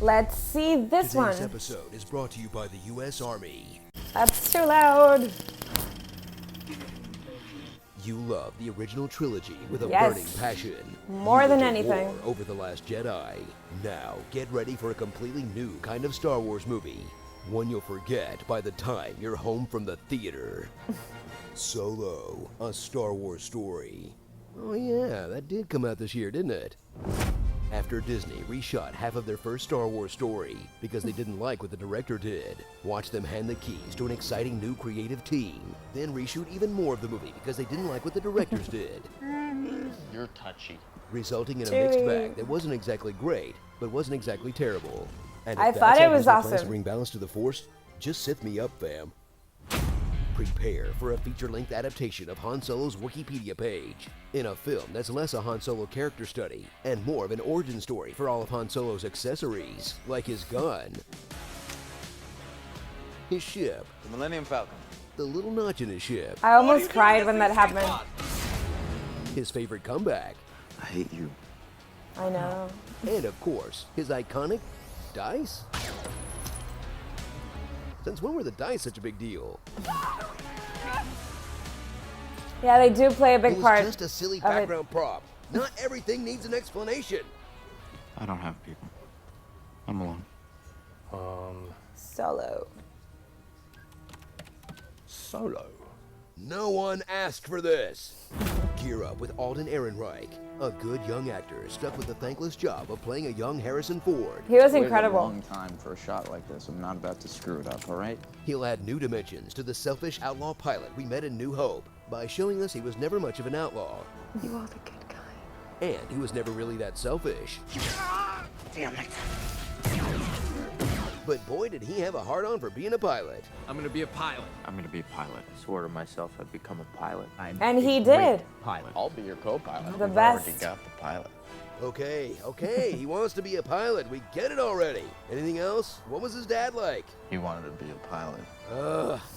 Let's see this one. Today's episode is brought to you by the U.S. Army. That's too loud. You love the original trilogy with a Yes. burning passion. More You than went to anything. war over The Last Jedi. Now, get ready for a completely new kind of Star Wars movie. One you'll forget by the time you're home from the theater. Solo, a Star Wars story. Oh yeah, that did come out this year, didn't it? After Disney reshot half of their first Star Wars story because they didn't like what the director did, watch them hand the keys to an exciting new creative team, then reshoot even more of the movie because they didn't like what the directors did. You're touchy. Resulting in a mixed Chewie. bag that wasn't exactly great, but wasn't exactly terrible. And if I that's thought how it was Disney plans awesome. to bring balance to the Force, just Sith me up, fam. Prepare for a feature-length adaptation of Han Solo's Wikipedia page, in a film that's less a Han Solo character study and more of an origin story for all of Han Solo's accessories, like his gun, his ship, The Millennium Falcon. the little notch in his ship, I almost cried when that happened. his favorite comeback, I hate you. I know. and of course, his iconic dice? Since when were the dice such a big deal? Yeah, they do play a It big was part. just a silly of it. background prop. Not everything needs an explanation. I don't have people. I'm alone. Solo. Solo. No one asked for this. Gear up with Alden Ehrenreich, a good young actor stuck with the thankless job of playing a young Harrison Ford. He was Waited a incredible. long time for a shot like this. I'm not about to screw it up, all right? He'll add new dimensions to the selfish outlaw pilot we met in New Hope by showing us he was never much of an outlaw. You are the good guy. And he was never really that selfish. Damn it. But boy, did he have a hard-on for being a pilot. I'm gonna be a pilot. I'm gonna be a pilot. I swore to myself I'd become a pilot. And he did. Pilot. I'll be your co-pilot. The We've best. already got the pilot. Okay, he wants to be a pilot. We get it already. Anything else? What was his dad like? He wanted to be a pilot.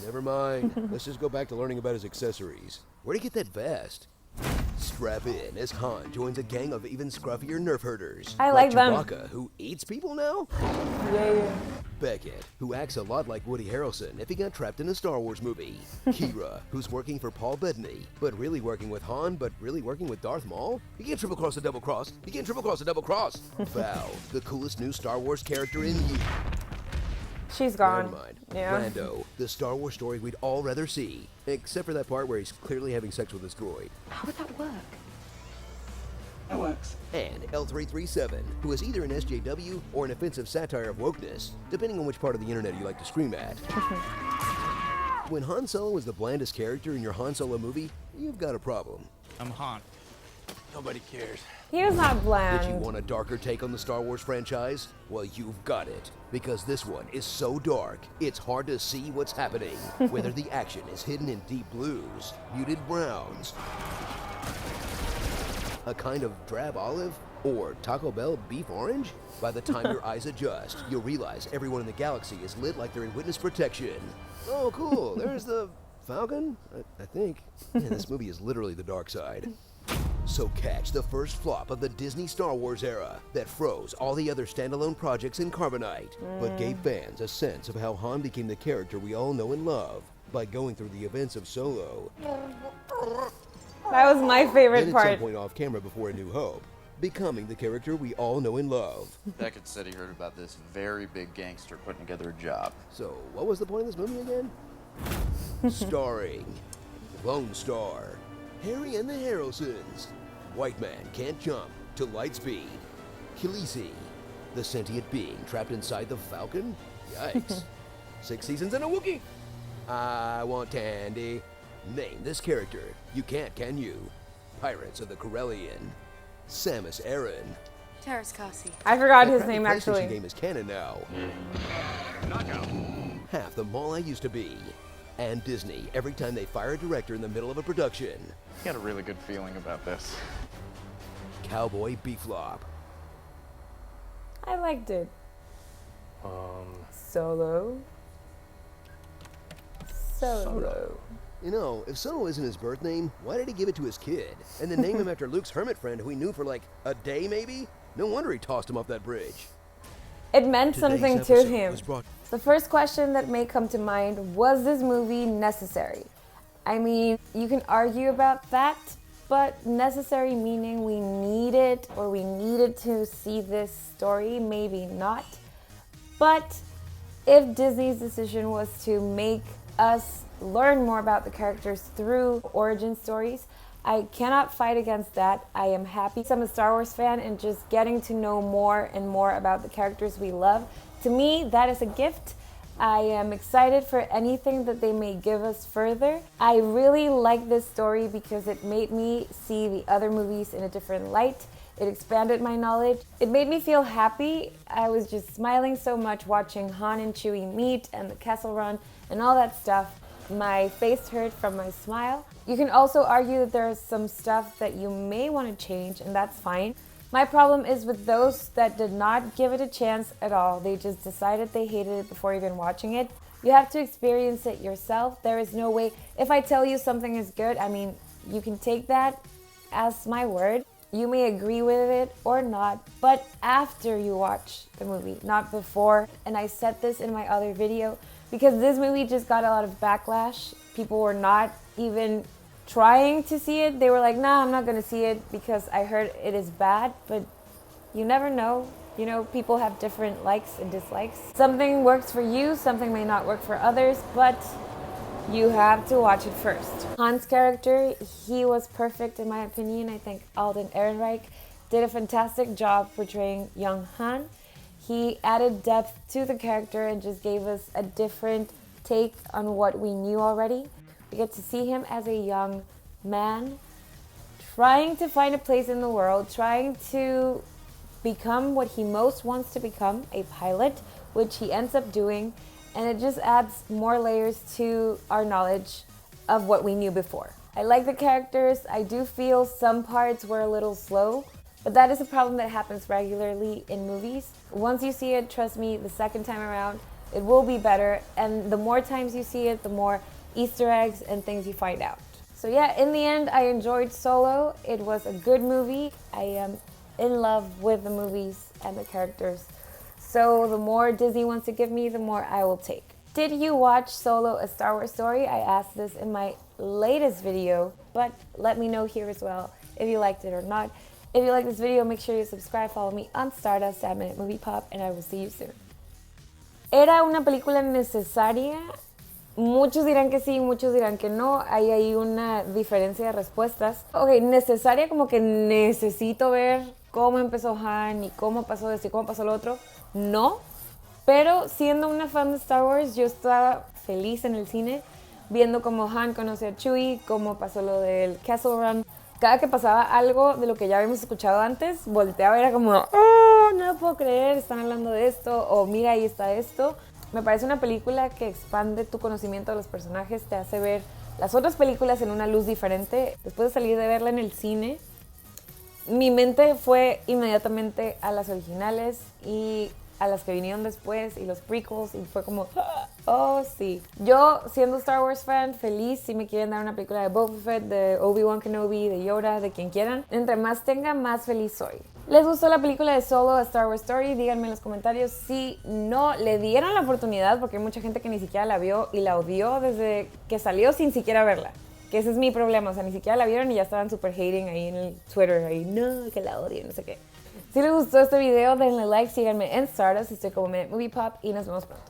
Never mind. Let's just go back to learning about his accessories. Where'd he get that vest? Strap in as Han joins a gang of even scruffier nerf herders. I like them. Chewbacca, who eats people now? Yeah. Beckett, who acts a lot like Woody Harrelson if he got trapped in a Star Wars movie. Kira, who's working for Paul Bettany, but really working with Han, but really working with Darth Maul? He can't triple cross a double cross. He can't triple cross a double cross. Val, the coolest new Star Wars character in years. She's gone. Never mind. Yeah. Brando, the Star Wars story we'd all rather see, except for that part where he's clearly having sex with his droid. How would that work? It works. And L337, who is either an SJW or an offensive satire of wokeness, depending on which part of the internet you like to scream at. When Han Solo is the blandest character in your Han Solo movie, you've got a problem. I'm Han. Nobody cares. He was not Did you bland. want a darker take on the Star Wars franchise? Well, you've got it. Because this one is so dark, it's hard to see what's happening. Whether the action is hidden in deep blues, muted browns, a kind of drab olive, or Taco Bell beef orange? By the time your eyes adjust, you'll realize everyone in the galaxy is lit like they're in witness protection. Oh, cool. There's the Falcon, I think. Man, this movie is literally the dark side. So catch the first flop of the Disney Star Wars era that froze all the other standalone projects in carbonite, but gave fans a sense of how Han became the character we all know and love by going through the events of Solo. That was my favorite Then at some part. point off camera before A New Hope, becoming the character we all know and love. Beckett said he heard about this very big gangster putting together a job. So what was the point of this movie again? Starring Lone Star, Harry and the Harrelsons, White Man Can't Jump to Light Speed, Khaleesi, the sentient being trapped inside the Falcon? Yikes. 6 seasons and a Wookiee? I want Tandy. Name this character. You can't, can you? Pirates of the Corellian. Samus Aran. Terrace Kasi. I forgot The his crappy name PlayStation actually. game is canon now. Half the mall I used to be. And Disney, every time they fire a director in the middle of a production. I got a really good feeling about this. Cowboy Beeflop. I liked it. Solo. Solo. You know, if Solo isn't his birth name, why did he give it to his kid? And then name him after Luke's hermit friend who he knew for like a day maybe? No wonder he tossed him off that bridge. It meant Today's something to episode him. was brought- The first question that may come to mind, was this movie necessary? I mean, you can argue about that, but necessary meaning we need it or we needed to see this story, maybe not. But if Disney's decision was to make us learn more about the characters through origin stories, I cannot fight against that. I am happy I'm a Star Wars fan and just getting to know more and more about the characters we love. To me, that is a gift. I am excited for anything that they may give us further. I really like this story because it made me see the other movies in a different light. It expanded my knowledge. It made me feel happy. I was just smiling so much watching Han and Chewie meet and the Kessel Run and all that stuff. My face hurt from my smile. You can also argue that there's some stuff that you may want to change, and that's fine. My problem is with those that did not give it a chance at all. They just decided they hated it before even watching it. You have to experience it yourself. There is no way, if I tell you something is good, I mean, you can take that as my word. You may agree with it or not, but after you watch the movie, not before. And I said this in my other video, because this movie just got a lot of backlash. People were not even trying to see it. They were like, nah, I'm not gonna see it because I heard it is bad, but you never know. You know, people have different likes and dislikes. Something works for you, something may not work for others, but you have to watch it first. Han's character, he was perfect in my opinion. I think Alden Ehrenreich did a fantastic job portraying young Han. He added depth to the character and just gave us a different take on what we knew already. We get to see him as a young man trying to find a place in the world, trying to become what he most wants to become, a pilot, which he ends up doing, and it just adds more layers to our knowledge of what we knew before. I like the characters. I do feel some parts were a little slow, but that is a problem that happens regularly in movies. Once you see it, trust me, the second time around, it will be better, and the more times you see it, the more Easter eggs and things you find out. So yeah, in the end, I enjoyed Solo. It was a good movie. I am in love with the movies and the characters. So the more Disney wants to give me, the more I will take. Did you watch Solo: A Star Wars Story? I asked this in my latest video, but let me know here as well if you liked it or not. If you like this video, make sure you subscribe, follow me on Stardust at Minute Movie Pop, and I will see you soon. ¿Era una película necesaria? Muchos dirán que sí, muchos dirán que no. Ahí hay una diferencia de respuestas. Ok, necesaria como que necesito ver cómo empezó Han y cómo pasó esto y cómo pasó lo otro. No, pero siendo una fan de Star Wars, yo estaba feliz en el cine viendo cómo Han conoce a Chewie, cómo pasó lo del Kessel Run. Cada que pasaba algo de lo que ya habíamos escuchado antes, volteaba y era como, oh, no lo puedo creer, están hablando de esto, o mira, ahí está esto. Me parece una película que expande tu conocimiento de los personajes, te hace ver las otras películas en una luz diferente. Después de salir de verla en el cine, mi mente fue inmediatamente a las originales y a las que vinieron después y los prequels, y fue como, oh sí. Yo, siendo Star Wars fan, feliz si me quieren dar una película de Boba Fett, de Obi-Wan Kenobi, de Yoda, de quien quieran. Entre más tenga, más feliz soy. ¿Les gustó la película de Solo: A Star Wars Story? Díganme en los comentarios si no le dieron la oportunidad, porque hay mucha gente que ni siquiera la vio y la odió desde que salió sin siquiera verla. Que ese es mi problema, o sea, ni siquiera la vieron y ya estaban super hating ahí en el Twitter, ahí, no, que la odio, no sé qué. Si les gustó este video, denle like, síganme en Stardust, estoy como Minute Movie Pop y nos vemos pronto.